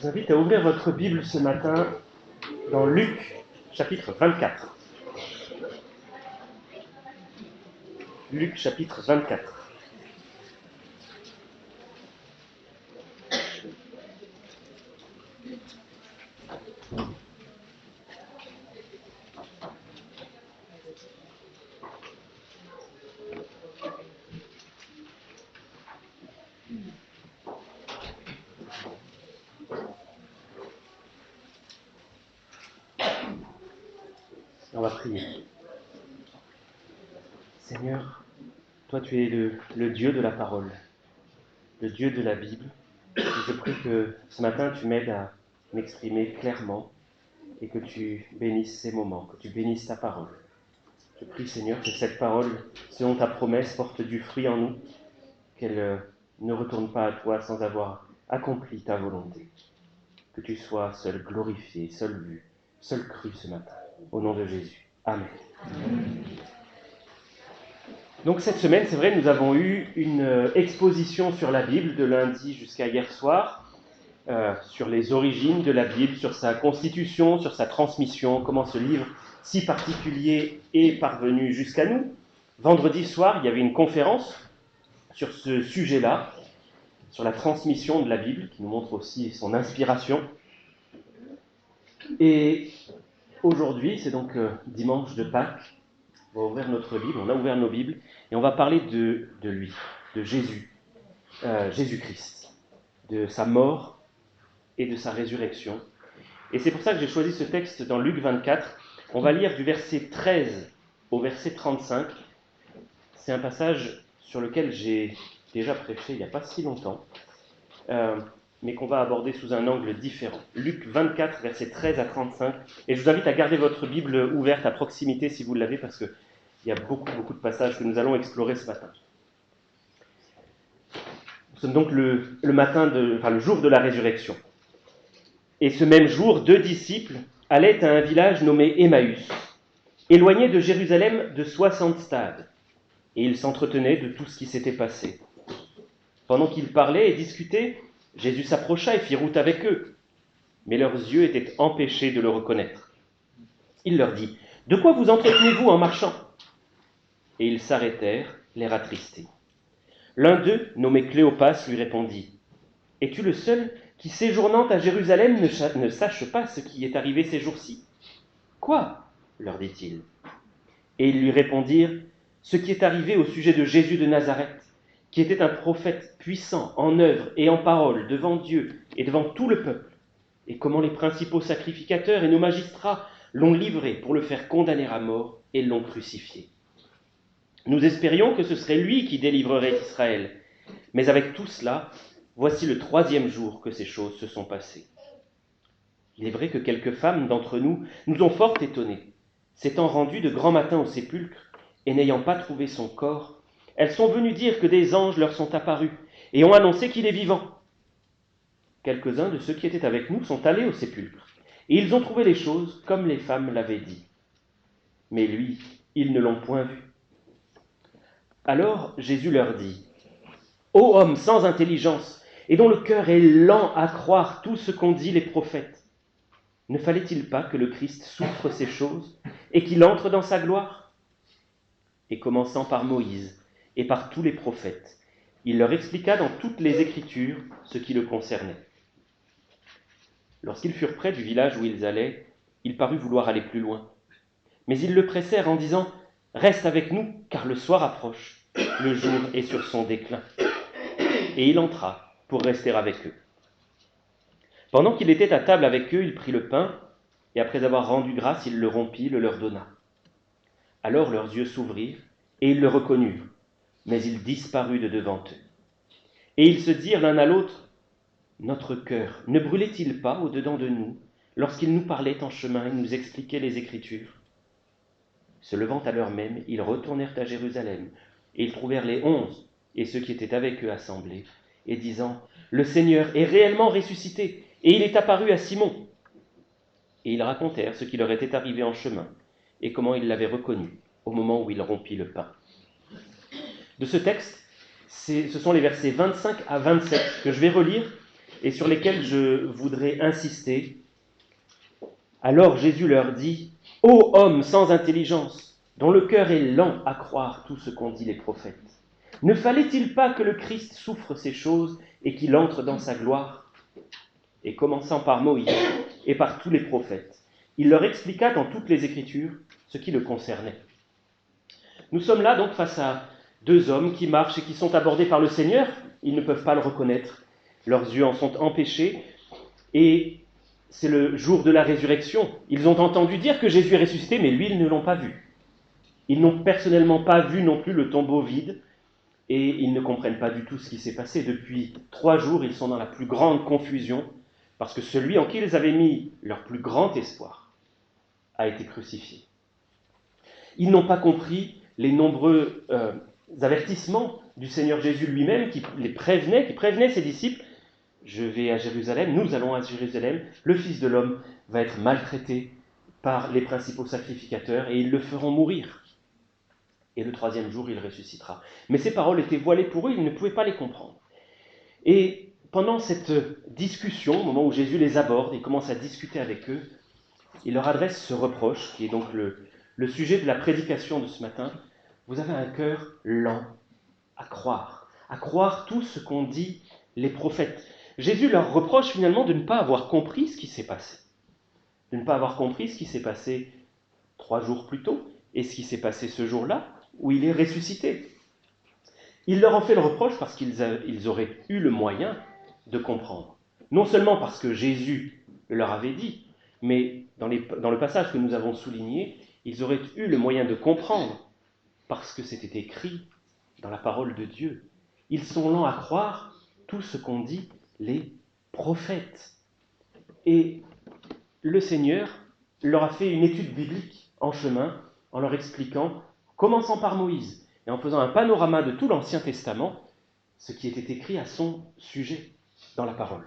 vous invite à ouvrir votre Bible ce matin dans Luc, chapitre 24. Luc, chapitre 24. On va prier. Seigneur, toi tu es le Dieu de la parole, le Dieu de la Bible. Et je prie que ce matin tu m'aides à m'exprimer clairement et que tu bénisses ces moments, que tu bénisses ta parole. Je prie Seigneur que cette parole, selon ta promesse, porte du fruit en nous, qu'elle ne retourne pas à toi sans avoir accompli ta volonté. Que tu sois seul glorifié, seul vu, seul cru ce matin. Au nom de Jésus. Amen. Donc cette semaine, c'est vrai, nous avons eu une exposition sur la Bible de lundi jusqu'à hier soir, sur les origines de la Bible, sur sa constitution, sur sa transmission, comment ce livre si particulier est parvenu jusqu'à nous. Vendredi soir, il y avait une conférence sur ce sujet-là, sur la transmission de la Bible, qui nous montre aussi son inspiration. Et aujourd'hui, c'est donc dimanche de Pâques, on va ouvrir notre Bible, on a ouvert nos Bibles, et on va parler de lui, de Jésus, Jésus-Christ, de sa mort et de sa résurrection. Et c'est pour ça que j'ai choisi ce texte dans Luc 24. On va lire du verset 13 au verset 35. C'est un passage sur lequel j'ai déjà prêché il n'y a pas si longtemps, mais qu'on va aborder sous un angle différent. Luc 24, versets 13 à 35. Et je vous invite à garder votre Bible ouverte à proximité si vous l'avez, parce qu'il y a beaucoup de passages que nous allons explorer ce matin. Nous sommes donc le jour de la résurrection. Et ce même jour, 2 disciples allaient à un village nommé Emmaüs, éloigné de Jérusalem de 60 stades, et ils s'entretenaient de tout ce qui s'était passé. Pendant qu'ils parlaient et discutaient, Jésus s'approcha et fit route avec eux, mais leurs yeux étaient empêchés de le reconnaître. Il leur dit : « De quoi vous entretenez-vous en marchant ? » Et ils s'arrêtèrent, l'air attristés. L'un d'eux, nommé Cléopas, lui répondit : « Es-tu le seul qui, séjournant à Jérusalem, ne sache pas ce qui est arrivé ces jours-ci ? » ?»« Quoi ? leur dit-il. Et ils lui répondirent : « Ce qui est arrivé au sujet de Jésus de Nazareth, qui était un prophète puissant en œuvre et en parole devant Dieu et devant tout le peuple, et comment les principaux sacrificateurs et nos magistrats l'ont livré pour le faire condamner à mort et l'ont crucifié. Nous espérions que ce serait lui qui délivrerait Israël, mais avec tout cela, voici le 3e jour que ces choses se sont passées. Il est vrai que quelques femmes d'entre nous ont fort étonnés. S'étant rendues de grand matin au sépulcre et n'ayant pas trouvé son corps, elles sont venues dire que des anges leur sont apparus et ont annoncé qu'il est vivant. Quelques-uns de ceux qui étaient avec nous sont allés au sépulcre, et ils ont trouvé les choses comme les femmes l'avaient dit. Mais lui, ils ne l'ont point vu. Alors Jésus leur dit : « Ô homme sans intelligence, et dont le cœur est lent à croire tout ce qu'ont dit les prophètes, ne fallait-il pas que le Christ souffre ces choses et qu'il entre dans sa gloire ? » Et commençant par Moïse et par tous les prophètes, il leur expliqua dans toutes les Écritures ce qui le concernait. Lorsqu'ils furent près du village où ils allaient, il parut vouloir aller plus loin. Mais ils le pressèrent en disant : « Reste avec nous, car le soir approche, le jour est sur son déclin. » Et il entra pour rester avec eux. Pendant qu'il était à table avec eux, il prit le pain, et après avoir rendu grâce, il le rompit, le leur donna. Alors leurs yeux s'ouvrirent, et ils le reconnurent, mais il disparut de devant eux. Et ils se dirent l'un à l'autre : « Notre cœur ne brûlait-il pas au-dedans de nous, lorsqu'il nous parlait en chemin et nous expliquait les Écritures ? » Se levant à l'heure même, ils retournèrent à Jérusalem, et ils trouvèrent les 11 et ceux qui étaient avec eux assemblés, et disant : « Le Seigneur est réellement ressuscité, et il est apparu à Simon. » Et ils racontèrent ce qui leur était arrivé en chemin, et comment ils l'avaient reconnu au moment où il rompit le pain. De ce texte, ce sont les versets 25 à 27 que je vais relire, et sur lesquels je voudrais insister. Alors Jésus leur dit, « Ô homme sans intelligence, dont le cœur est lent à croire tout ce qu'ont dit les prophètes, ne fallait-il pas que le Christ souffre ces choses et qu'il entre dans sa gloire ?» Et commençant par Moïse et par tous les prophètes, il leur expliqua dans toutes les Écritures ce qui le concernait. Nous sommes là donc face à deux hommes qui marchent et qui sont abordés par le Seigneur. Ils ne peuvent pas le reconnaître. Leurs yeux en sont empêchés. Et c'est le jour de la résurrection. Ils ont entendu dire que Jésus est ressuscité, mais lui, ils ne l'ont pas vu. Ils n'ont personnellement pas vu non plus le tombeau vide. Et ils ne comprennent pas du tout ce qui s'est passé. Depuis 3 jours, ils sont dans la plus grande confusion, parce que celui en qui ils avaient mis leur plus grand espoir a été crucifié. Ils n'ont pas compris les nombreux avertissements du Seigneur Jésus lui-même qui prévenait ses disciples. Je vais à Jérusalem, nous allons à Jérusalem, le Fils de l'homme va être maltraité par les principaux sacrificateurs et ils le feront mourir. Et le 3e jour, il ressuscitera. Mais ces paroles étaient voilées pour eux, ils ne pouvaient pas les comprendre. Et pendant cette discussion, au moment où Jésus les aborde et commence à discuter avec eux, il leur adresse ce reproche, qui est donc le sujet de la prédication de ce matin. Vous avez un cœur lent à croire tout ce qu'ont dit les prophètes. Jésus leur reproche finalement de ne pas avoir compris ce qui s'est passé. De ne pas avoir compris ce qui s'est passé 3 jours plus tôt et ce qui s'est passé ce jour-là où il est ressuscité. Il leur en fait le reproche parce qu'ils auraient eu le moyen de comprendre. Non seulement parce que Jésus leur avait dit, mais dans le passage que nous avons souligné, ils auraient eu le moyen de comprendre parce que c'était écrit dans la parole de Dieu. Ils sont lents à croire tout ce qu'ont dit les prophètes. Et le Seigneur leur a fait une étude biblique en chemin, en leur expliquant, commençant par Moïse, et en faisant un panorama de tout l'Ancien Testament, ce qui était écrit à son sujet dans la parole.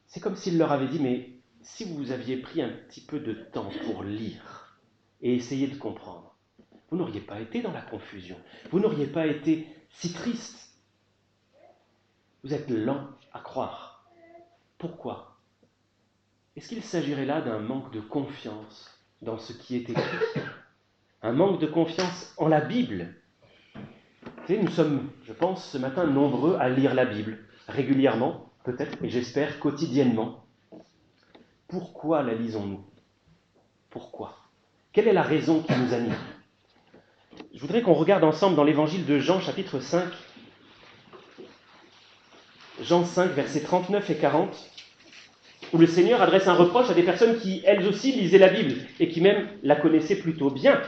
C'est comme s'il leur avait dit, mais si vous aviez pris un petit peu de temps pour lire et essayer de comprendre, vous n'auriez pas été dans la confusion, vous n'auriez pas été si triste. Vous êtes lent à croire. Pourquoi ? Est-ce qu'il s'agirait là d'un manque de confiance dans ce qui est écrit ? Un manque de confiance en la Bible ? Vous savez, nous sommes, je pense, ce matin nombreux à lire la Bible, régulièrement, peut-être, et j'espère quotidiennement. Pourquoi la lisons-nous ? Pourquoi ? Quelle est la raison qui nous anime ? Je voudrais qu'on regarde ensemble dans l'évangile de Jean, chapitre 5, Jean 5, versets 39 et 40, où le Seigneur adresse un reproche à des personnes qui, elles aussi, lisaient la Bible et qui même la connaissaient plutôt bien.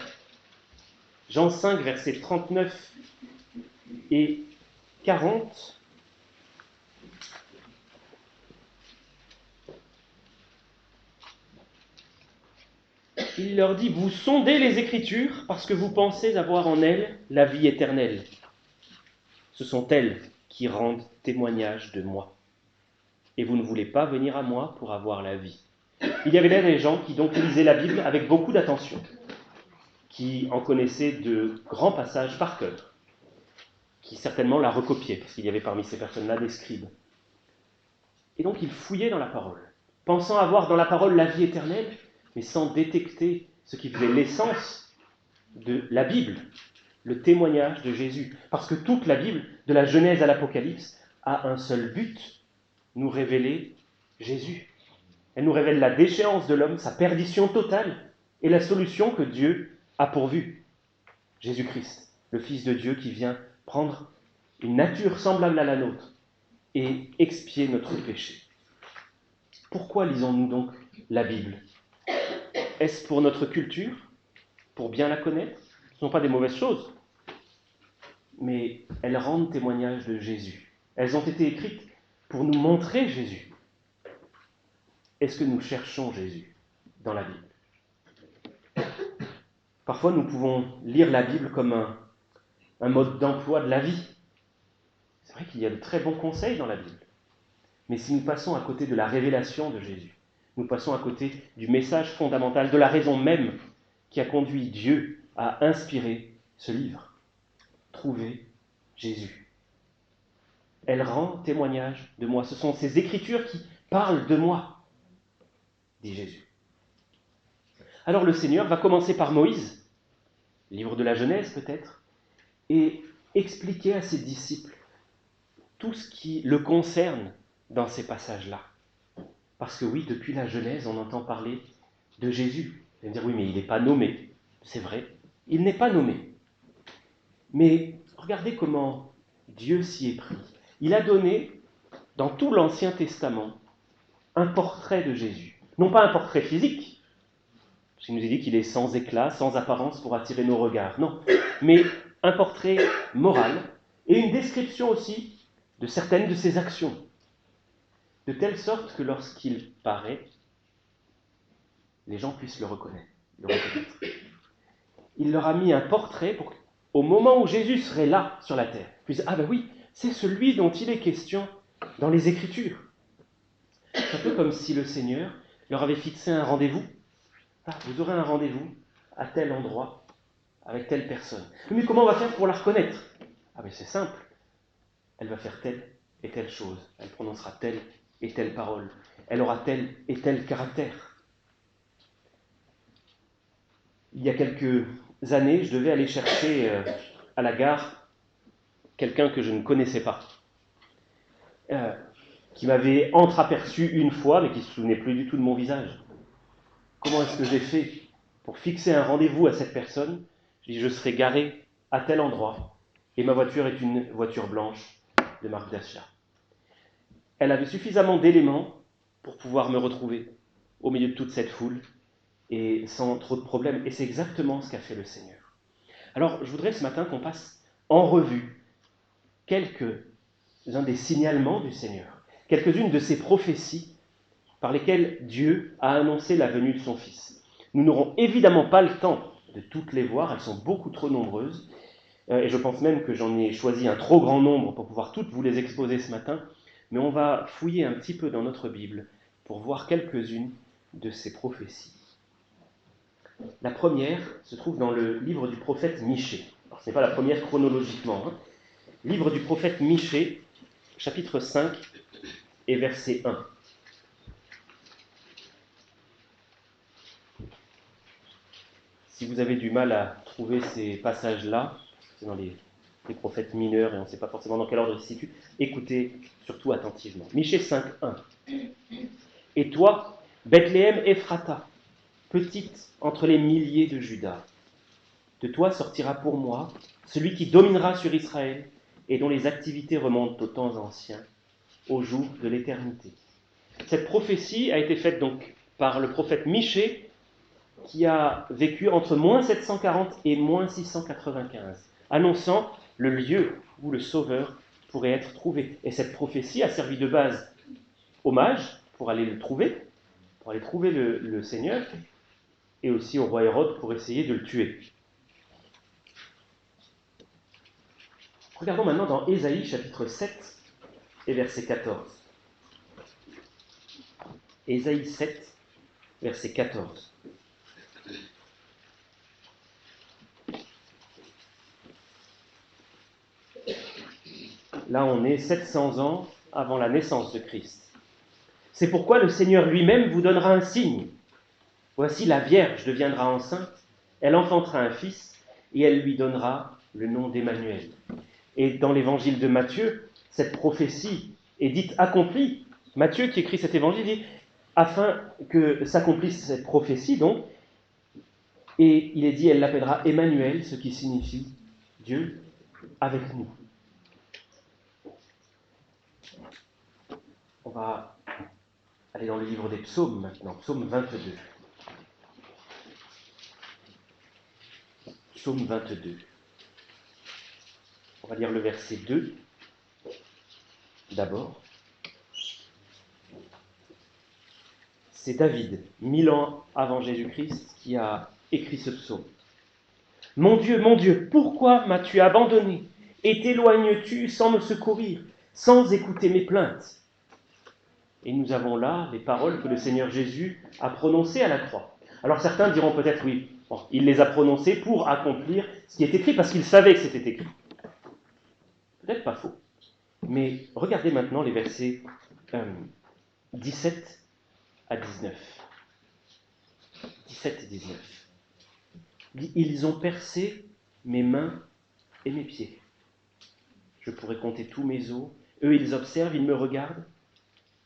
Jean 5, versets 39 et 40. Il leur dit, « Vous sondez les Écritures parce que vous pensez avoir en elles la vie éternelle. Ce sont elles qui rendent témoignage de moi. Et vous ne voulez pas venir à moi pour avoir la vie. » Il y avait là des gens qui donc lisaient la Bible avec beaucoup d'attention, qui en connaissaient de grands passages par cœur, qui certainement la recopiaient, parce qu'il y avait parmi ces personnes-là des scribes. Et donc ils fouillaient dans la parole, pensant avoir dans la parole la vie éternelle, mais sans détecter ce qui faisait l'essence de la Bible, le témoignage de Jésus. Parce que toute la Bible, de la Genèse à l'Apocalypse, a un seul but, nous révéler Jésus. Elle nous révèle la déchéance de l'homme, sa perdition totale, et la solution que Dieu a pourvue. Jésus-Christ, le Fils de Dieu qui vient prendre une nature semblable à la nôtre et expier notre péché. Pourquoi lisons-nous donc la Bible ? Est-ce pour notre culture, pour bien la connaître ? Ce ne sont pas des mauvaises choses, mais elles rendent témoignage de Jésus. Elles ont été écrites pour nous montrer Jésus. Est-ce que nous cherchons Jésus dans la Bible ? Parfois, nous pouvons lire la Bible comme un mode d'emploi de la vie. C'est vrai qu'il y a de très bons conseils dans la Bible. Mais si nous passons à côté de la révélation de Jésus, nous passons à côté du message fondamental, de la raison même qui a conduit Dieu à inspirer ce livre. Trouver Jésus. elle rend témoignage de moi. Ce sont ces Écritures qui parlent de moi, dit Jésus. Alors le Seigneur va commencer par Moïse, livre de la Genèse peut-être, et expliquer à ses disciples tout ce qui le concerne dans ces passages-là. Parce que oui, depuis la Genèse, on entend parler de Jésus. Vous allez me dire, oui, mais il n'est pas nommé. C'est vrai, il n'est pas nommé. Mais regardez comment Dieu s'y est pris. Il a donné, dans tout l'Ancien Testament, un portrait de Jésus. Non pas un portrait physique, parce qu'il nous est dit qu'il est sans éclat, sans apparence pour attirer nos regards. Non, mais un portrait moral et une description aussi de certaines de ses actions. De telle sorte que lorsqu'il paraît, les gens puissent le reconnaître. Il leur a mis un portrait pour qu'au moment où Jésus serait là sur la terre, ils puissent, ah ben oui, c'est celui dont il est question dans les Écritures. C'est un peu comme si le Seigneur leur avait fixé un rendez-vous. Ah, vous aurez un rendez-vous à tel endroit, avec telle personne. Mais comment on va faire pour la reconnaître? Ah ben c'est simple. Elle va faire telle et telle chose. Elle prononcera telle et telle parole. Elle aura tel et tel caractère. Il y a quelques années, je devais aller chercher à la gare quelqu'un que je ne connaissais pas, qui m'avait entreaperçu une fois, mais qui ne se souvenait plus du tout de mon visage. Comment est-ce que j'ai fait pour fixer un rendez-vous à cette personne? Je dis, je serai garé à tel endroit, et ma voiture est une voiture blanche de marque Dacia. Elle avait suffisamment d'éléments pour pouvoir me retrouver au milieu de toute cette foule, et sans trop de problèmes. Et c'est exactement ce qu'a fait le Seigneur. Alors, je voudrais ce matin qu'on passe en revue quelques-uns des signalements du Seigneur, quelques-unes de ces prophéties par lesquelles Dieu a annoncé la venue de son Fils. Nous n'aurons évidemment pas le temps de toutes les voir, elles sont beaucoup trop nombreuses, et je pense même que j'en ai choisi un trop grand nombre pour pouvoir toutes vous les exposer ce matin, mais on va fouiller un petit peu dans notre Bible pour voir quelques-unes de ces prophéties. La première se trouve dans le livre du prophète Michée. Alors, ce n'est pas la première chronologiquement. Livre du prophète Michée, chapitre 5 et verset 1. Si vous avez du mal à trouver ces passages-là, c'est dans les prophètes mineurs et on ne sait pas forcément dans quel ordre ils se situent, écoutez surtout attentivement. Michée 5, 1. Et toi, Bethléem Ephrata, petite entre les milliers de Juda, de toi sortira pour moi celui qui dominera sur Israël et dont les activités remontent aux temps anciens, au jour de l'éternité. Cette prophétie a été faite donc par le prophète Michée, qui a vécu entre moins 740 et moins 695, annonçant le lieu où le Sauveur pourrait être trouvé. Et cette prophétie a servi de base aux mages pour aller le trouver, pour aller trouver le Seigneur, et aussi au roi Hérode pour essayer de le tuer. Regardons maintenant dans Ésaïe chapitre 7 et verset 14. Ésaïe 7, verset 14. Là, on est 700 ans avant la naissance de Christ. C'est pourquoi le Seigneur lui-même vous donnera un signe. Voici, la Vierge deviendra enceinte, elle enfantera un fils, et elle lui donnera le nom d'Emmanuel. Et dans l'évangile de Matthieu, cette prophétie est dite accomplie. Matthieu, qui écrit cet évangile, dit afin que s'accomplisse cette prophétie, donc, et il est dit, elle l'appellera Emmanuel, ce qui signifie Dieu avec nous. On va aller dans le livre des psaumes maintenant, psaume 22. Psaume 22. On va lire le verset 2 d'abord. C'est David, 1000 ans avant Jésus-Christ, qui a écrit ce psaume. Mon Dieu, pourquoi m'as-tu abandonné et t'éloignes-tu sans me secourir, sans écouter mes plaintes? Et nous avons là les paroles que le Seigneur Jésus a prononcées à la croix. Alors certains diront peut-être oui, bon, il les a prononcées pour accomplir ce qui est écrit, parce qu'il savait que c'était écrit. Peut-être pas faux. Mais regardez maintenant les versets 17 à 19. 17 et 19. Ils ont percé mes mains et mes pieds. Je pourrais compter tous mes os. Eux, ils observent, ils me regardent.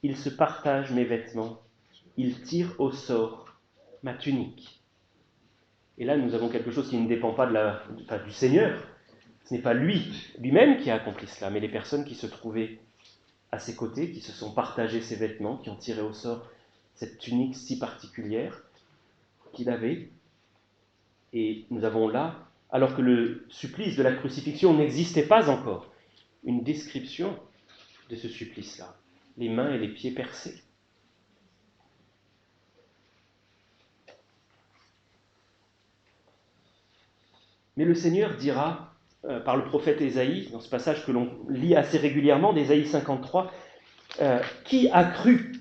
Ils se partagent mes vêtements. Ils tirent au sort ma tunique. Et là, nous avons quelque chose qui ne dépend pas du Seigneur. Ce n'est pas lui-même qui a accompli cela, mais les personnes qui se trouvaient à ses côtés, qui se sont partagés ses vêtements, qui ont tiré au sort cette tunique si particulière qu'il avait. Et nous avons là, alors que le supplice de la crucifixion n'existait pas encore, une description de ce supplice-là. Les mains et les pieds percés. Mais le Seigneur dira, par le prophète Ésaïe, dans ce passage que l'on lit assez régulièrement, d'Ésaïe 53, qui a cru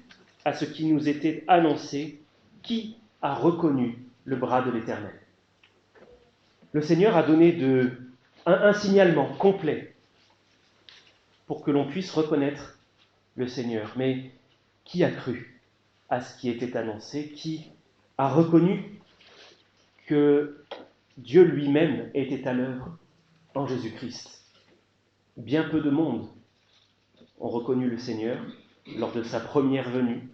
à ce qui nous était annoncé, qui a reconnu le bras de l'Éternel. Le Seigneur a donné un signalement complet pour que l'on puisse reconnaître le Seigneur. Mais qui a cru à ce qui était annoncé? Qui a reconnu que Dieu lui-même était à l'œuvre en Jésus-Christ? Bien peu de monde ont reconnu le Seigneur lors de sa première venue.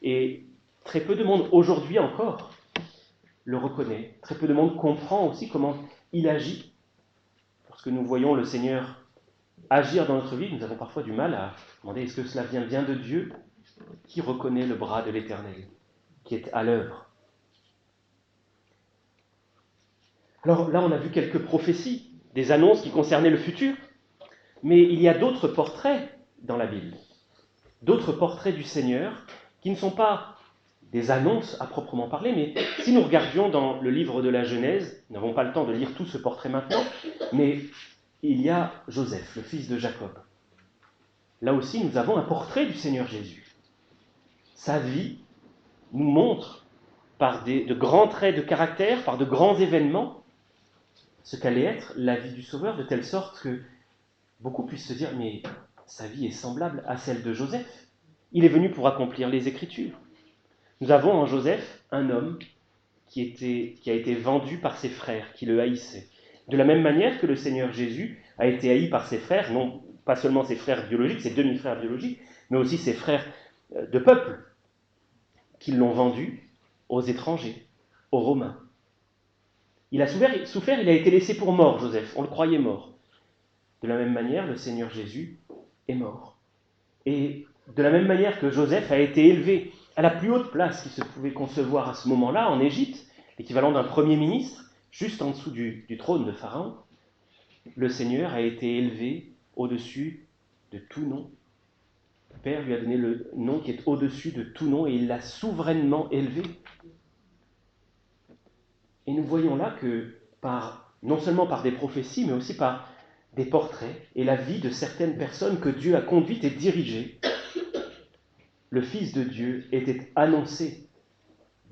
Et très peu de monde aujourd'hui encore le reconnaît. Très peu de monde comprend aussi comment il agit. Lorsque nous voyons le Seigneur agir dans notre vie, nous avons parfois du mal à demander est-ce que cela vient bien de Dieu? Qui reconnaît le bras de l'Éternel qui est à l'œuvre? Alors là, on a vu quelques prophéties, des annonces qui concernaient le futur, mais il y a d'autres portraits dans la Bible, d'autres portraits du Seigneur qui ne sont pas des annonces à proprement parler, mais si nous regardions dans le livre de la Genèse, nous n'avons pas le temps de lire tout ce portrait maintenant, mais il y a Joseph, le fils de Jacob. Là aussi, nous avons un portrait du Seigneur Jésus. Sa vie nous montre par de grands traits de caractère, par de grands événements, ce qu'allait être la vie du Sauveur, de telle sorte que beaucoup puissent se dire « mais sa vie est semblable à celle de Joseph. Il est venu pour accomplir les Écritures. » Nous avons en Joseph un homme qui a été vendu par ses frères, qui le haïssaient. De la même manière que le Seigneur Jésus a été haï par ses frères, non pas seulement ses frères biologiques, ses demi-frères biologiques, mais aussi ses frères de peuple, qui l'ont vendu aux étrangers, aux Romains. Il a souffert, il a été laissé pour mort, Joseph, on le croyait mort. De la même manière, le Seigneur Jésus est mort. Et de la même manière que Joseph a été élevé à la plus haute place qui se pouvait concevoir à ce moment-là, en Égypte, l'équivalent d'un premier ministre, juste en dessous du trône de Pharaon, le Seigneur a été élevé au-dessus de tout nom. Le Père lui a donné le nom qui est au-dessus de tout nom et il l'a souverainement élevé. Et nous voyons là que, non seulement par des prophéties, mais aussi par des portraits et la vie de certaines personnes que Dieu a conduites et dirigées, le Fils de Dieu était annoncé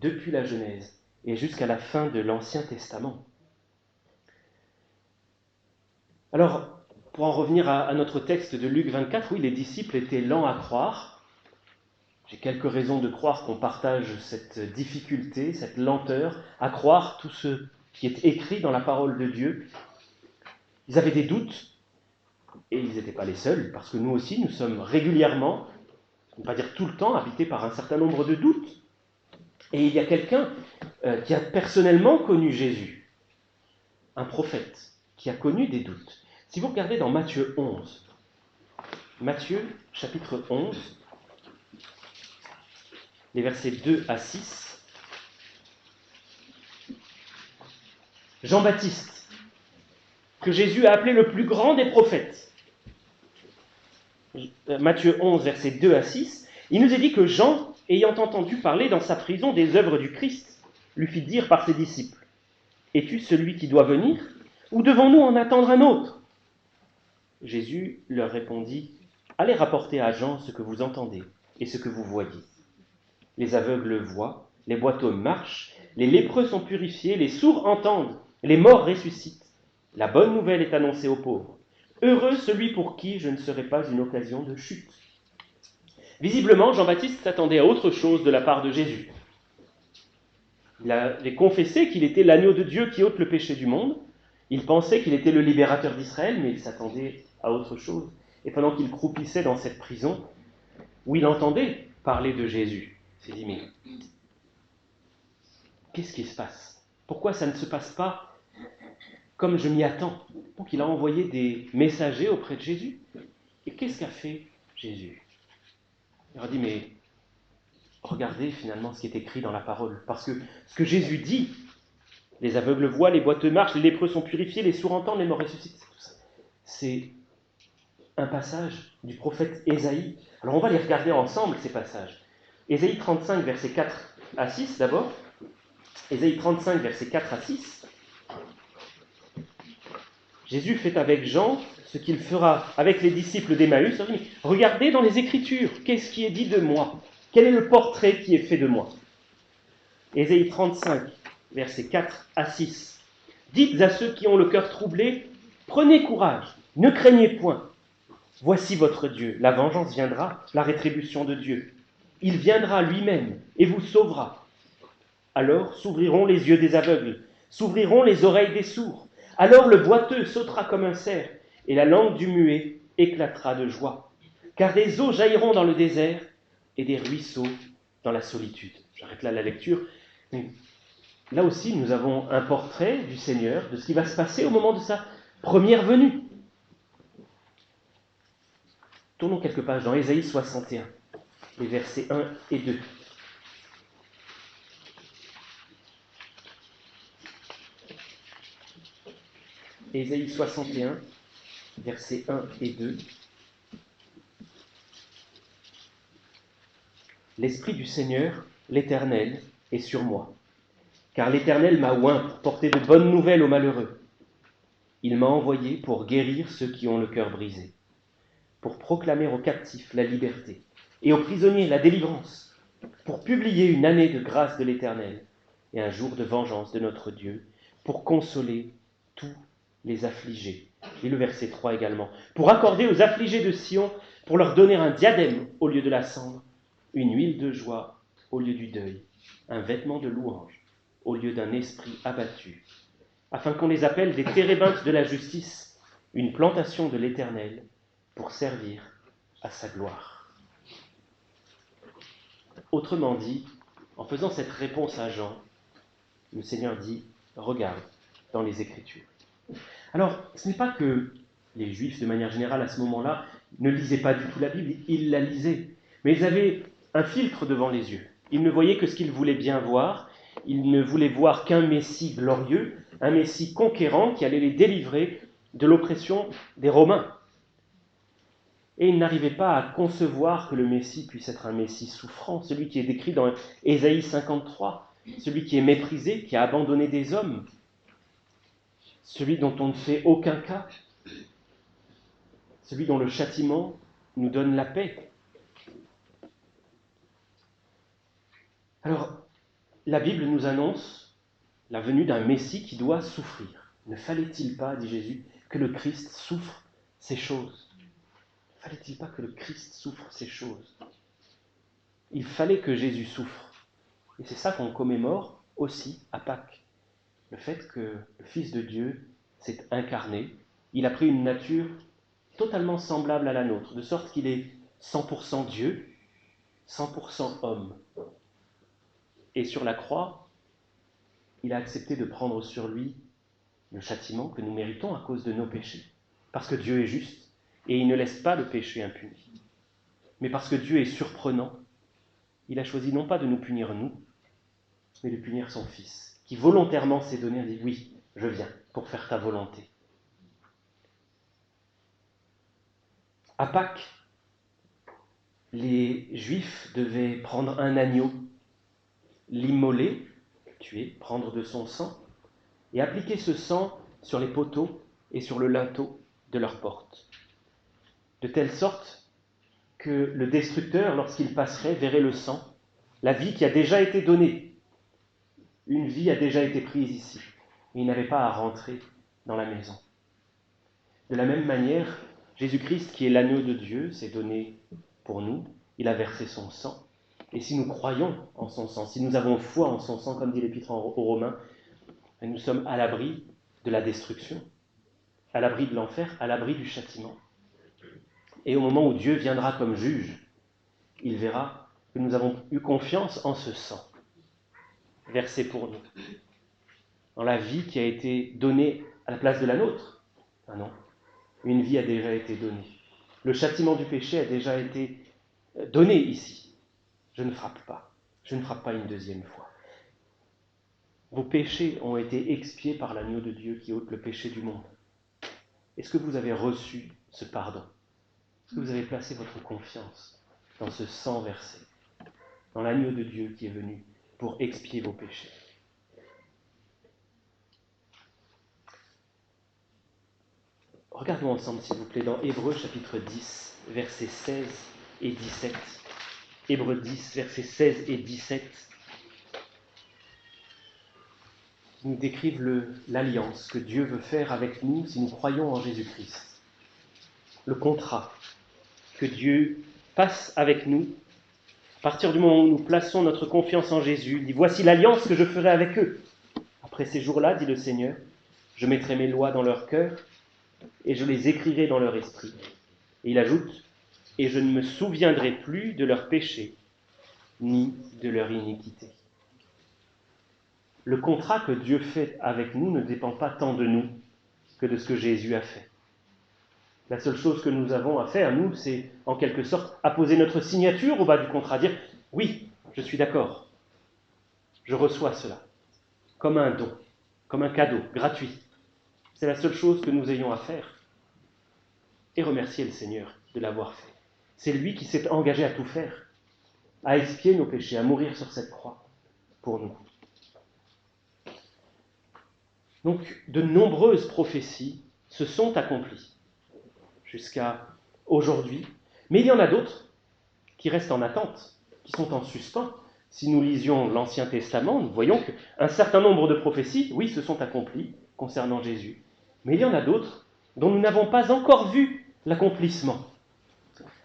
depuis la Genèse et jusqu'à la fin de l'Ancien Testament. Alors, pour en revenir à notre texte de Luc 24, oui, les disciples étaient lents à croire. J'ai quelques raisons de croire qu'on partage cette difficulté, cette lenteur, à croire tout ce qui est écrit dans la parole de Dieu. Ils avaient des doutes, et ils n'étaient pas les seuls, parce que nous aussi, nous sommes régulièrement, pour ne pas dire tout le temps, habités par un certain nombre de doutes. Et il y a quelqu'un qui a personnellement connu Jésus, un prophète, qui a connu des doutes. Si vous regardez dans Matthieu 11, Matthieu chapitre 11, les versets 2 à 6, Jean-Baptiste, que Jésus a appelé le plus grand des prophètes. Matthieu 11, versets 2 à 6, il nous est dit que Jean, ayant entendu parler dans sa prison des œuvres du Christ, lui fit dire par ses disciples, « Es-tu celui qui doit venir, ou devons-nous en attendre un autre ?» Jésus leur répondit, « Allez rapporter à Jean ce que vous entendez et ce que vous voyez. Les aveugles voient, les boiteux marchent, les lépreux sont purifiés, les sourds entendent, les morts ressuscitent. La bonne nouvelle est annoncée aux pauvres. Heureux celui pour qui je ne serai pas une occasion de chute. Visiblement, Jean-Baptiste s'attendait à autre chose de la part de Jésus. Il avait confessé qu'il était l'agneau de Dieu qui ôte le péché du monde. Il pensait qu'il était le libérateur d'Israël, mais il s'attendait à autre chose. Et pendant qu'il croupissait dans cette prison, où il entendait parler de Jésus, il s'est dit, mais qu'est-ce qui se passe? Pourquoi ça ne se passe pas comme je m'y attends? Donc il a envoyé des messagers auprès de Jésus. Et qu'est-ce qu'a fait Jésus? Il leur a dit, mais regardez finalement ce qui est écrit dans la parole. Parce que ce que Jésus dit, les aveugles voient, les boiteux marchent, les lépreux sont purifiés, les sourds entendent, les morts ressuscitent. C'est un passage du prophète Ésaïe. Alors on va les regarder ensemble, ces passages. Ésaïe 35, versets 4 à 6 d'abord. Ésaïe 35, versets 4 à 6. Jésus fait avec Jean ce qu'il fera avec les disciples d'Emmaüs. Regardez dans les Écritures, qu'est-ce qui est dit de moi? Quel est le portrait qui est fait de moi? Ésaïe 35, versets 4 à 6. Dites à ceux qui ont le cœur troublé, prenez courage, ne craignez point. Voici votre Dieu, la vengeance viendra, la rétribution de Dieu. Il viendra lui-même et vous sauvera. Alors s'ouvriront les yeux des aveugles, s'ouvriront les oreilles des sourds. Alors le boiteux sautera comme un cerf, et la langue du muet éclatera de joie. Car des eaux jailliront dans le désert, et des ruisseaux dans la solitude. J'arrête là la lecture. Là aussi, nous avons un portrait du Seigneur, de ce qui va se passer au moment de sa première venue. Tournons quelques pages dans Ésaïe 61, les versets 1 et 2. Ésaïe 61, versets 1 et 2. L'Esprit du Seigneur, l'Éternel, est sur moi, car l'Éternel m'a oint pour porter de bonnes nouvelles aux malheureux. Il m'a envoyé pour guérir ceux qui ont le cœur brisé, pour proclamer aux captifs la liberté et aux prisonniers la délivrance, pour publier une année de grâce de l'Éternel et un jour de vengeance de notre Dieu, pour consoler tous les affligés. Et le verset 3 également. Pour accorder aux affligés de Sion, pour leur donner un diadème au lieu de la cendre, une huile de joie au lieu du deuil, un vêtement de louange au lieu d'un esprit abattu, afin qu'on les appelle des térébintes de la justice, une plantation de l'Éternel, pour servir à sa gloire. Autrement dit, en faisant cette réponse à Jean, le Seigneur dit, regarde dans les Écritures. Alors, ce n'est pas que les Juifs, de manière générale, à ce moment-là, ne lisaient pas du tout la Bible, ils la lisaient, mais ils avaient un filtre devant les yeux. Ils ne voyaient que ce qu'ils voulaient bien voir, ils ne voulaient voir qu'un Messie glorieux, un Messie conquérant qui allait les délivrer de l'oppression des Romains. Et ils n'arrivaient pas à concevoir que le Messie puisse être un Messie souffrant, celui qui est décrit dans Ésaïe 53, celui qui est méprisé, qui a abandonné des hommes, celui dont on ne fait aucun cas, celui dont le châtiment nous donne la paix. Alors, la Bible nous annonce la venue d'un Messie qui doit souffrir. Ne fallait-il pas, dit Jésus, que le Christ souffre ces choses? Ne fallait-il pas que le Christ souffre ces choses? Il fallait que Jésus souffre. Et c'est ça qu'on commémore aussi à Pâques. Le fait que le Fils de Dieu s'est incarné, il a pris une nature totalement semblable à la nôtre, de sorte qu'il est 100% Dieu, 100% homme. Et sur la croix, il a accepté de prendre sur lui le châtiment que nous méritons à cause de nos péchés. Parce que Dieu est juste et il ne laisse pas le péché impuni. Mais parce que Dieu est surprenant, il a choisi non pas de nous punir nous, mais de punir son Fils, qui volontairement s'est donné et dit « Oui, je viens pour faire ta volonté ». À Pâques, les Juifs devaient prendre un agneau, l'immoler, tuer, prendre de son sang, et appliquer ce sang sur les poteaux et sur le linteau de leur porte, de telle sorte que le destructeur, lorsqu'il passerait, verrait le sang, la vie qui a déjà été donnée. Une vie a déjà été prise ici, et il n'avait pas à rentrer dans la maison. De la même manière, Jésus-Christ, qui est l'agneau de Dieu, s'est donné pour nous. Il a versé son sang. Et si nous croyons en son sang, si nous avons foi en son sang, comme dit l'Épître aux Romains, nous sommes à l'abri de la destruction, à l'abri de l'enfer, à l'abri du châtiment. Et au moment où Dieu viendra comme juge, il verra que nous avons eu confiance en ce sang versé pour nous, dans la vie qui a été donnée à la place de la nôtre. Ah non, une vie a déjà été donnée. Le châtiment du péché a déjà été donné ici. Je ne frappe pas. Je ne frappe pas une deuxième fois. Vos péchés ont été expiés par l'agneau de Dieu qui ôte le péché du monde. Est-ce que vous avez reçu ce pardon? Est-ce que vous avez placé votre confiance dans ce sang versé, dans l'agneau de Dieu qui est venu pour expier vos péchés? Regardons ensemble, s'il vous plaît, dans Hébreux chapitre 10, versets 16 et 17. Hébreux 10, versets 16 et 17, qui nous décrivent l'alliance que Dieu veut faire avec nous si nous croyons en Jésus-Christ. Le contrat que Dieu passe avec nous, à partir du moment où nous plaçons notre confiance en Jésus, il dit « Voici l'alliance que je ferai avec eux. Après ces jours-là, dit le Seigneur, je mettrai mes lois dans leur cœur et je les écrirai dans leur esprit. » Et il ajoute « Et je ne me souviendrai plus de leurs péchés, ni de leur iniquité. » Le contrat que Dieu fait avec nous ne dépend pas tant de nous que de ce que Jésus a fait. La seule chose que nous avons à faire, nous, c'est en quelque sorte apposer notre signature au bas du contrat, dire « Oui, je suis d'accord, je reçois cela », comme un don, comme un cadeau, gratuit. C'est la seule chose que nous ayons à faire. Et remercier le Seigneur de l'avoir fait. C'est lui qui s'est engagé à tout faire, à expier nos péchés, à mourir sur cette croix pour nous. Donc, de nombreuses prophéties se sont accomplies jusqu'à aujourd'hui, mais il y en a d'autres qui restent en attente, qui sont en suspens. Si nous lisions l'Ancien Testament, nous voyons qu'un certain nombre de prophéties, oui, se sont accomplies concernant Jésus, mais il y en a d'autres dont nous n'avons pas encore vu l'accomplissement.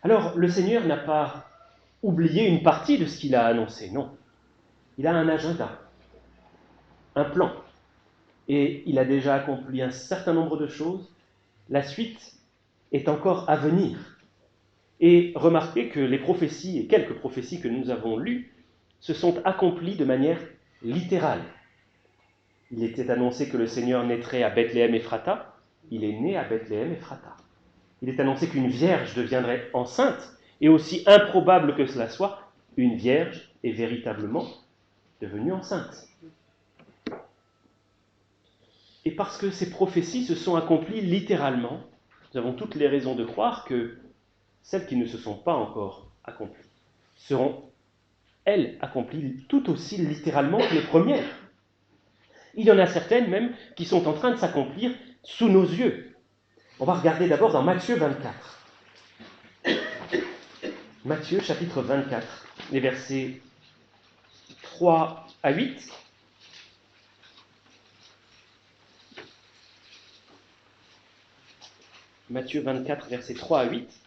Alors, le Seigneur n'a pas oublié une partie de ce qu'il a annoncé, non. Il a un agenda, un plan, et il a déjà accompli un certain nombre de choses. La suite est encore à venir. Et remarquez que les prophéties, et quelques prophéties que nous avons lues, se sont accomplies de manière littérale. Il était annoncé que le Seigneur naîtrait à Bethléem Ephrata. Il est né à Bethléem Ephrata. Il est annoncé qu'une vierge deviendrait enceinte, et aussi improbable que cela soit, une vierge est véritablement devenue enceinte. Et parce que ces prophéties se sont accomplies littéralement, nous avons toutes les raisons de croire que celles qui ne se sont pas encore accomplies seront, elles, accomplies tout aussi littéralement que les premières. Il y en a certaines même qui sont en train de s'accomplir sous nos yeux. On va regarder d'abord dans Matthieu 24. Matthieu chapitre 24, les versets 3 à 8. Matthieu 24, versets 3 à 8.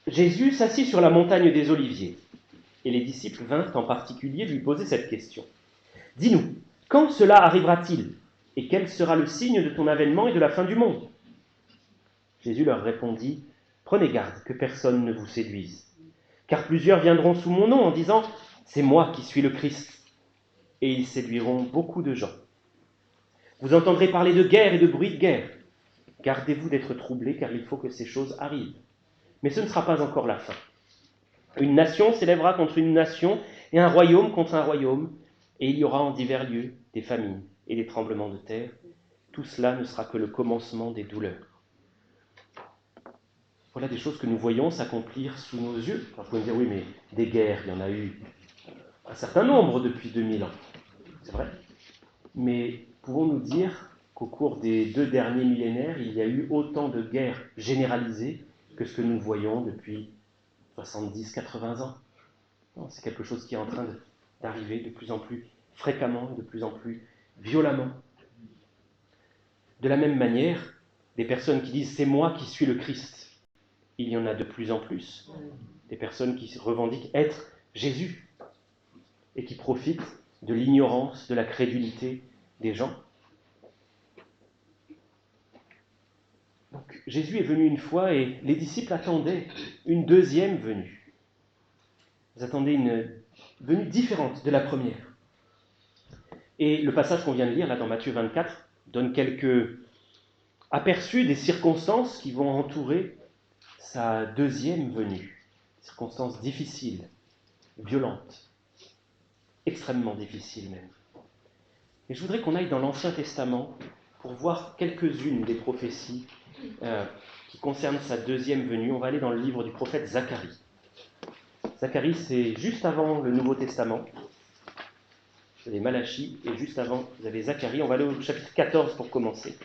Jésus s'assit sur la montagne des Oliviers, et les disciples vinrent en particulier lui poser cette question. « Dis-nous, quand cela arrivera-t-il, et quel sera le signe de ton avènement et de la fin du monde ?» Jésus leur répondit, « Prenez garde que personne ne vous séduise, car plusieurs viendront sous mon nom en disant « C'est moi qui suis le Christ », et ils séduiront beaucoup de gens. Vous entendrez parler de guerre et de bruit de guerre. Gardez-vous d'être troublés, car il faut que ces choses arrivent. Mais ce ne sera pas encore la fin. Une nation s'élèvera contre une nation, et un royaume contre un royaume, et il y aura en divers lieux des famines et des tremblements de terre. Tout cela ne sera que le commencement des douleurs. Voilà des choses que nous voyons s'accomplir sous nos yeux. Alors, vous pouvez me dire, oui, mais des guerres, il y en a eu un certain nombre depuis 2000 ans. C'est vrai. Mais pouvons-nous dire qu'au cours des 2 derniers millénaires, il y a eu autant de guerres généralisées que ce que nous voyons depuis 70-80 ans? Non, c'est quelque chose qui est en train d'arriver de plus en plus fréquemment, de plus en plus violemment. De la même manière, des personnes qui disent « c'est moi qui suis le Christ », il y en a de plus en plus. Des personnes qui revendiquent être Jésus et qui profitent de l'ignorance, de la crédulité des gens. Donc, Jésus est venu une fois et les disciples attendaient une deuxième venue. Ils attendaient une venue différente de la première. Et le passage qu'on vient de lire, là dans Matthieu 24, donne quelques aperçus des circonstances qui vont entourer sa deuxième venue. Circonstances difficiles, violentes, extrêmement difficiles même. Et je voudrais qu'on aille dans l'Ancien Testament pour voir quelques-unes des prophéties qui concernent sa deuxième venue. On va aller dans le livre du prophète Zacharie. Zacharie, c'est juste avant le Nouveau Testament. Vous avez Malachie, et juste avant, vous avez Zacharie. On va aller au chapitre 14 pour commencer.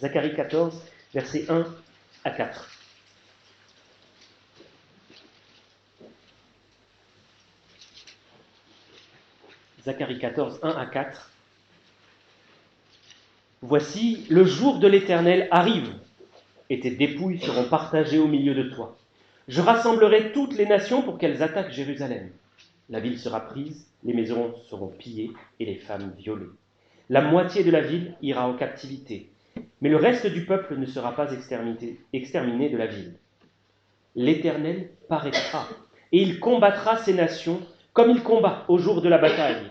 Zacharie 14, versets 1 à 4. Zacharie 14, 1 à 4. Voici, le jour de l'Éternel arrive, et tes dépouilles seront partagées au milieu de toi. Je rassemblerai toutes les nations pour qu'elles attaquent Jérusalem. La ville sera prise, les maisons seront pillées et les femmes violées. La moitié de la ville ira en captivité, mais le reste du peuple ne sera pas exterminé de la ville. L'Éternel paraîtra, et il combattra ces nations comme il combat au jour de la bataille.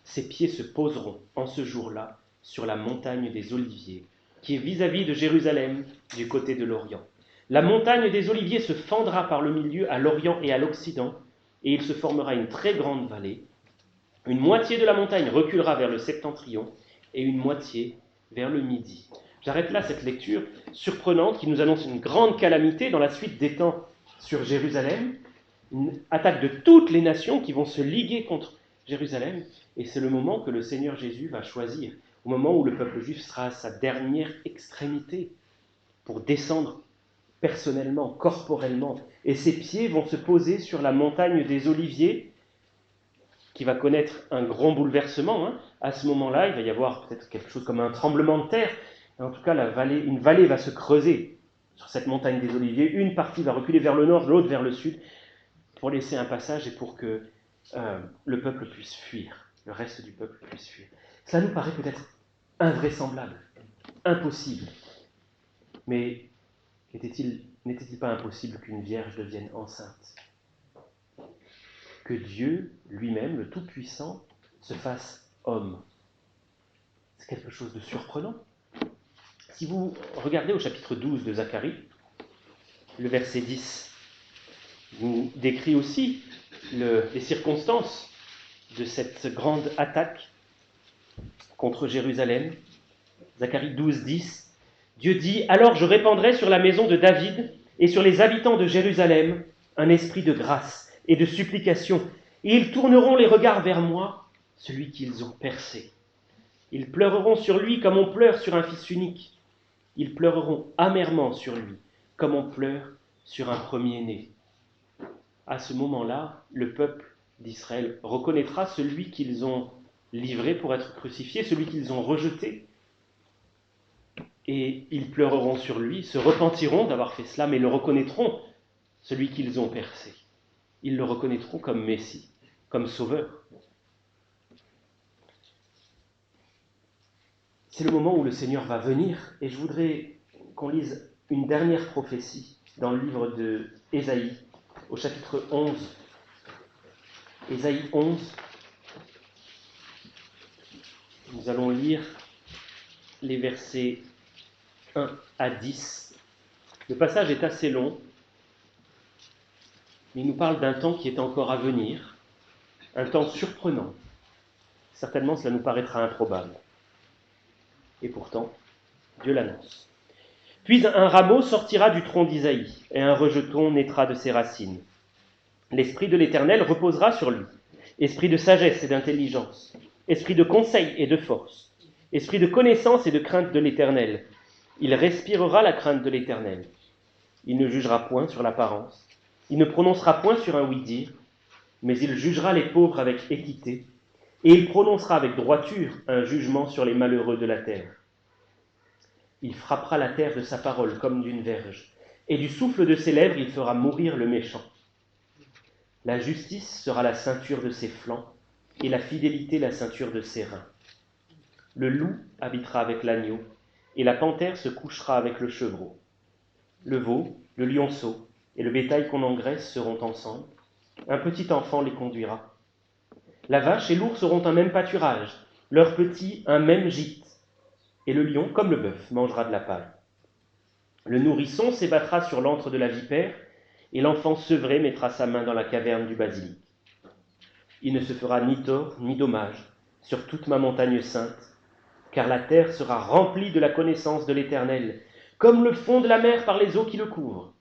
Ses pieds se poseront en ce jour-là sur la montagne des Oliviers, qui est vis-à-vis de Jérusalem, du côté de l'Orient. La montagne des Oliviers se fendra par le milieu à l'Orient et à l'Occident, et il se formera une très grande vallée. Une moitié de la montagne reculera vers le septentrion, et une moitié vers le midi. J'arrête là cette lecture surprenante qui nous annonce une grande calamité dans la suite des temps sur Jérusalem, une attaque de toutes les nations qui vont se liguer contre Jérusalem, et c'est le moment que le Seigneur Jésus va choisir, au moment où le peuple juif sera à sa dernière extrémité, pour descendre personnellement, corporellement, et ses pieds vont se poser sur la montagne des Oliviers, qui va connaître un grand bouleversement. À ce moment-là, il va y avoir peut-être quelque chose comme un tremblement de terre. En tout cas, une vallée va se creuser sur cette montagne des Oliviers. Une partie va reculer vers le nord, l'autre vers le sud, pour laisser un passage et pour que le peuple puisse fuir, le reste du peuple puisse fuir. Cela nous paraît peut-être invraisemblable, impossible. Mais n'était-il pas impossible qu'une vierge devienne enceinte ? Que Dieu lui-même, le Tout-Puissant, se fasse homme. C'est quelque chose de surprenant. Si vous regardez au chapitre 12 de Zacharie, le verset 10 nous décrit aussi les circonstances de cette grande attaque contre Jérusalem. Zacharie 12, 10. Dieu dit « Alors je répandrai sur la maison de David et sur les habitants de Jérusalem un esprit de grâce et de supplication, et ils tourneront les regards vers moi, celui qu'ils ont percé. Ils pleureront sur lui comme on pleure sur un fils unique. Ils pleureront amèrement sur lui, comme on pleure sur un premier-né. » À ce moment-là, le peuple d'Israël reconnaîtra celui qu'ils ont livré pour être crucifié, celui qu'ils ont rejeté, et ils pleureront sur lui, se repentiront d'avoir fait cela, mais le reconnaîtront, celui qu'ils ont percé. Ils le reconnaîtront comme Messie, comme Sauveur. C'est le moment où le Seigneur va venir, et je voudrais qu'on lise une dernière prophétie dans le livre de Ésaïe, au chapitre 11. Ésaïe 11. Nous allons lire les versets 1 à 10. Le passage est assez long, mais il nous parle d'un temps qui est encore à venir, un temps surprenant. Certainement, cela nous paraîtra improbable. Et pourtant, Dieu l'annonce. « Puis un rameau sortira du tronc d'Isaïe, et un rejeton naîtra de ses racines. L'Esprit de l'Éternel reposera sur lui, esprit de sagesse et d'intelligence, esprit de conseil et de force, esprit de connaissance et de crainte de l'Éternel. Il respirera la crainte de l'Éternel. Il ne jugera point sur l'apparence, il ne prononcera point sur un oui-dire, mais il jugera les pauvres avec équité, et il prononcera avec droiture un jugement sur les malheureux de la terre. Il frappera la terre de sa parole comme d'une verge, et du souffle de ses lèvres il fera mourir le méchant. La justice sera la ceinture de ses flancs, et la fidélité la ceinture de ses reins. Le loup habitera avec l'agneau, et la panthère se couchera avec le chevreau. Le veau, le lionceau et le bétail qu'on engraisse seront ensemble. Un petit enfant les conduira. La vache et l'ours auront un même pâturage, leurs petits un même gîte. Et le lion, comme le bœuf, mangera de la paille. Le nourrisson s'ébattra sur l'antre de la vipère, et l'enfant sevré mettra sa main dans la caverne du basilic. Il ne se fera ni tort ni dommage sur toute ma montagne sainte, car la terre sera remplie de la connaissance de l'Éternel, comme le fond de la mer par les eaux qui le couvrent.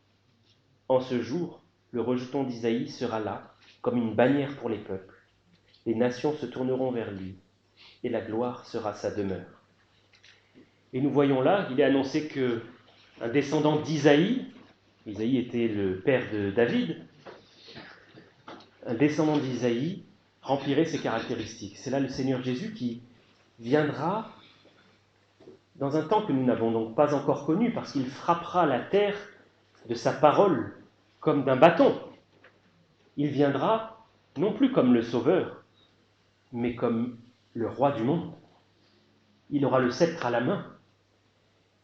En ce jour, le rejeton d'Isaïe sera là, comme une bannière pour les peuples. Les nations se tourneront vers lui, et la gloire sera sa demeure. Et nous voyons là, il est annoncé qu'un descendant d'Isaïe, Isaïe était le père de David, un descendant d'Isaïe remplirait ces caractéristiques. C'est là le Seigneur Jésus qui viendra dans un temps que nous n'avons donc pas encore connu, parce qu'il frappera la terre de sa parole comme d'un bâton. Il viendra non plus comme le Sauveur, mais comme le roi du monde. Il aura le sceptre à la main.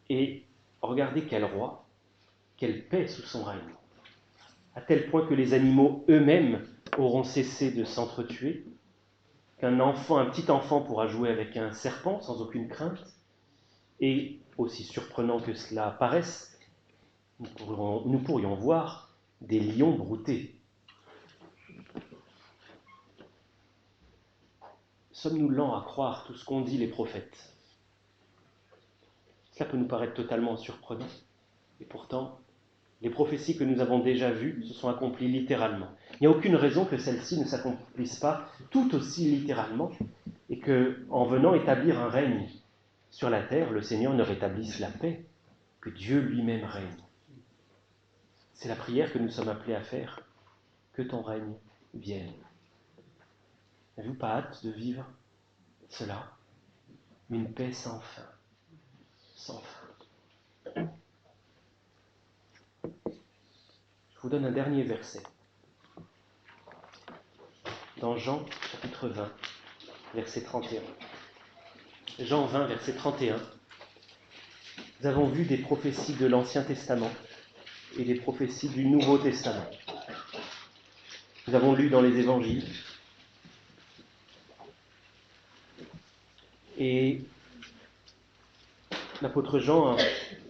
Et regardez quel roi, quelle paix sous son règne, à tel point que les animaux eux-mêmes auront cessé de s'entretuer, qu'un petit enfant pourra jouer avec un serpent sans aucune crainte, et, aussi surprenant que cela paraisse, nous pourrions voir des lions brouter. Sommes-nous lents à croire tout ce qu'ont dit les prophètes? Cela peut nous paraître totalement surprenant, et pourtant, les prophéties que nous avons déjà vues se sont accomplies littéralement. Il n'y a aucune raison que celles-ci ne s'accomplissent pas tout aussi littéralement, et que, en venant établir un règne sur la terre, le Seigneur ne rétablisse la paix, que Dieu lui-même règne. C'est la prière que nous sommes appelés à faire, que ton règne vienne. N'avez-vous pas hâte de vivre cela? Une paix sans fin, sans fin. Je vous donne un dernier verset. Dans Jean, chapitre 20, verset 31. Jean 20, verset 31. Nous avons vu des prophéties de l'Ancien Testament et des prophéties du Nouveau Testament. Nous avons lu dans les évangiles. Et l'apôtre Jean,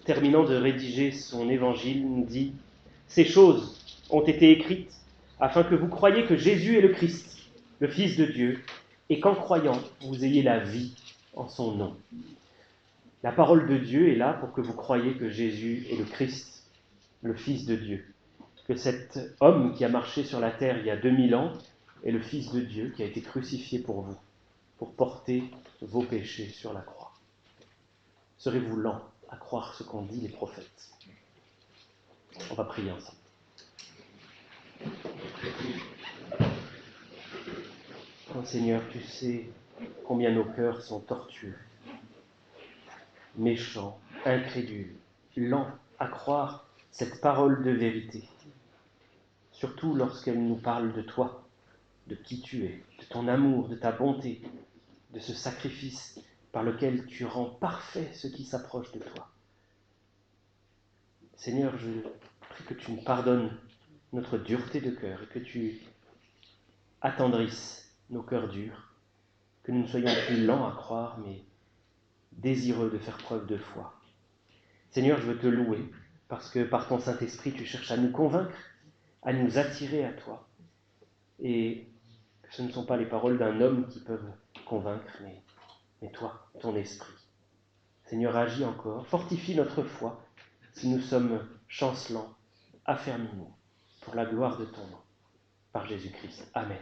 terminant de rédiger son évangile, nous dit « Ces choses ont été écrites afin que vous croyiez que Jésus est le Christ, le Fils de Dieu, et qu'en croyant, vous ayez la vie en son nom. » La parole de Dieu est là pour que vous croyiez que Jésus est le Christ, le Fils de Dieu, que cet homme qui a marché sur la terre il y a 2000 ans est le Fils de Dieu qui a été crucifié pour vous, pour porter vos péchés sur la croix. Serez-vous lents à croire ce qu'ont dit les prophètes? On va prier ensemble. Oh Seigneur, tu sais combien nos cœurs sont tortueux, méchants, incrédules, lents à croire cette parole de vérité, surtout lorsqu'elle nous parle de toi, de qui tu es, de ton amour, de ta bonté, de ce sacrifice par lequel tu rends parfait ce qui s'approche de toi. Seigneur, je prie que tu nous pardonnes notre dureté de cœur et que tu attendrisses nos cœurs durs, que nous ne soyons plus lents à croire, mais désireux de faire preuve de foi. Seigneur, je veux te louer, parce que par ton Saint-Esprit, tu cherches à nous convaincre, à nous attirer à toi. Et ce ne sont pas les paroles d'un homme qui peuvent convaincre, mais toi, ton esprit. Seigneur, agis encore, fortifie notre foi. Si nous sommes chancelants, affermis-nous pour la gloire de ton nom. Par Jésus-Christ. Amen.